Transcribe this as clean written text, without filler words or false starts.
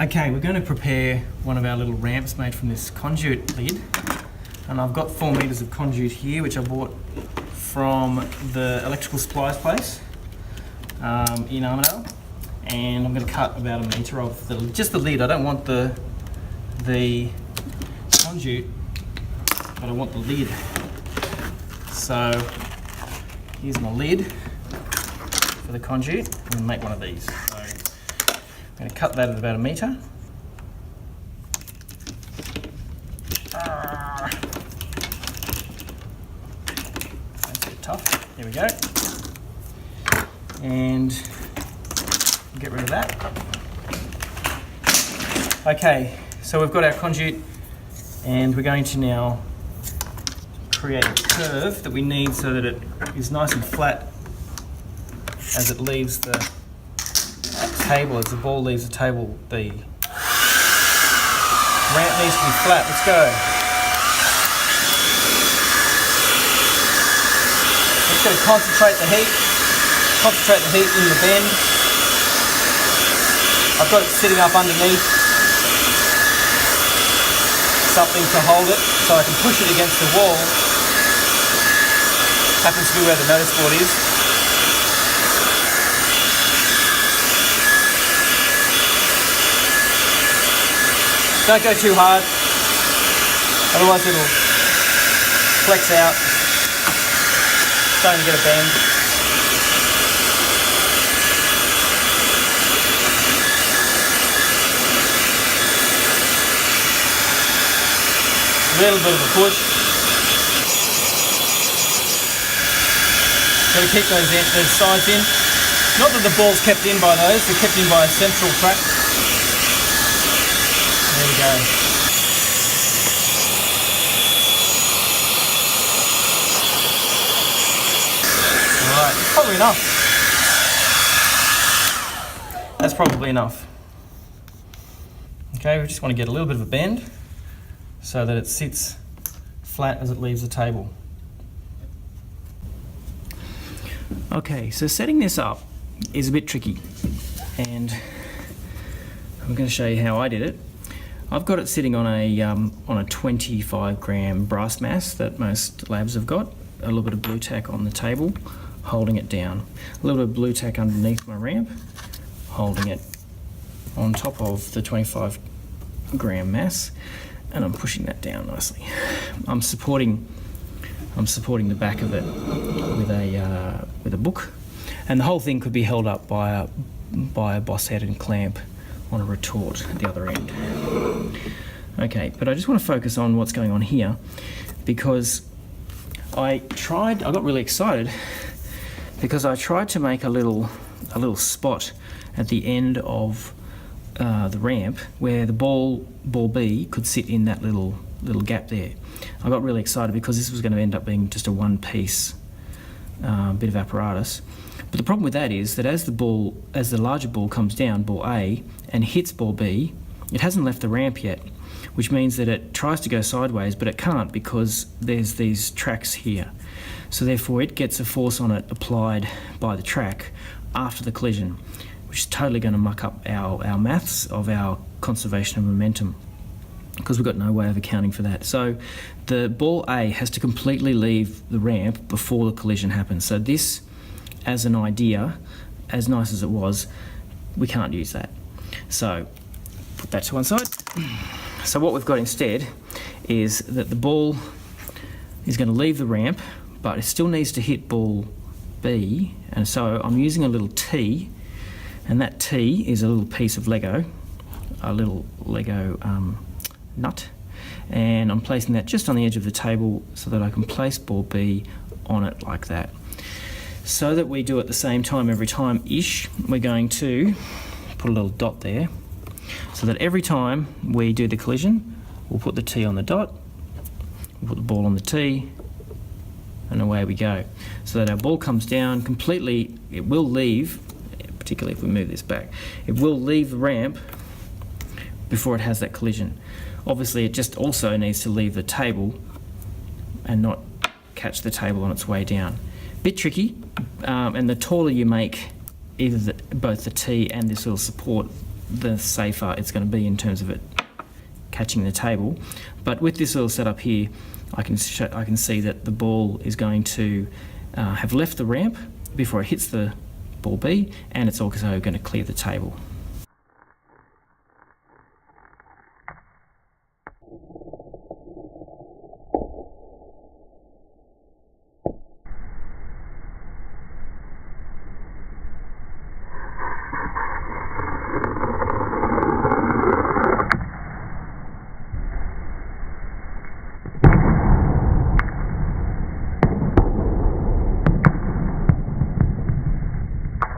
Okay, we're going to prepare one of our little ramps made from this conduit lid. And I've got 4 metres of conduit here, which I bought from the electrical supplies place in Armidale. And I'm going to cut about 1 metre of just the lid. I don't want the conduit, but I want the lid. So here's my lid for the conduit. I'm going to make one of these. So I'm going to cut that at about 1 metre. That's a bit tough. There we go. And get rid of that. Okay, so we've got our conduit and we're going to now create a curve that we need so that it is nice and flat as it leaves the table, as the ball leaves the table. The ramp needs to be flat. Let's go. I'm just going to concentrate the heat in the bend. I've got it sitting up underneath something to hold it so I can push it against the wall. Happens to be where the notice board is. Don't go too hard, otherwise it'll flex out. Starting to get a bend. A little bit of a push. Got to keep those sides in. Not that the ball's kept in by those, they're kept in by a central track. There we go. Alright, probably enough. That's probably enough. Okay, we just want to get a little bit of a bend so that it sits flat as it leaves the table. Okay, so setting this up is a bit tricky, and I'm going to show you how I did it. I've got it sitting on a 25 gram brass mass that most labs have got, a little bit of blue tack on the table, holding it down, a little bit of blue tack underneath my ramp, holding it on top of the 25 gram mass, and I'm pushing that down nicely. I'm supporting the back of it with a book, and the whole thing could be held up by a boss head and clamp on a retort at the other end. Okay, but I just want to focus on what's going on here, because I got really excited because I tried to make a little spot at the end of the ramp where the ball B could sit in that little gap there. I got really excited because this was going to end up being just a one-piece bit of apparatus. But the problem with that is that as the larger ball comes down, ball A, and hits ball B, it hasn't left the ramp yet, which means that it tries to go sideways, but it can't because there's these tracks here. So therefore it gets a force on it applied by the track after the collision, which is totally going to muck up our maths of our conservation of momentum, because we've got no way of accounting for that. So the ball A has to completely leave the ramp before the collision happens. So this, as an idea, as nice as it was, we can't use that. So put that to one side. So what we've got instead is that the ball is going to leave the ramp, but it still needs to hit ball B, and so I'm using a little T, and that T is a little piece of Lego, a little Lego nut, and I'm placing that just on the edge of the table so that I can place ball B on it like that. So that we do it the same time every time-ish, we're going to put a little dot there, so that every time we do the collision, we'll put the T on the dot, we'll put the ball on the T, and away we go. So that our ball comes down completely, it will leave, particularly if we move this back, it will leave the ramp before it has that collision. Obviously it just also needs to leave the table and not catch the table on its way down. Bit tricky, and the taller you make either both the T and this little support, the safer it's going to be in terms of it catching the table. But with this little setup here, I can see that the ball is going to have left the ramp before it hits the ball B, and it's also going to clear the table.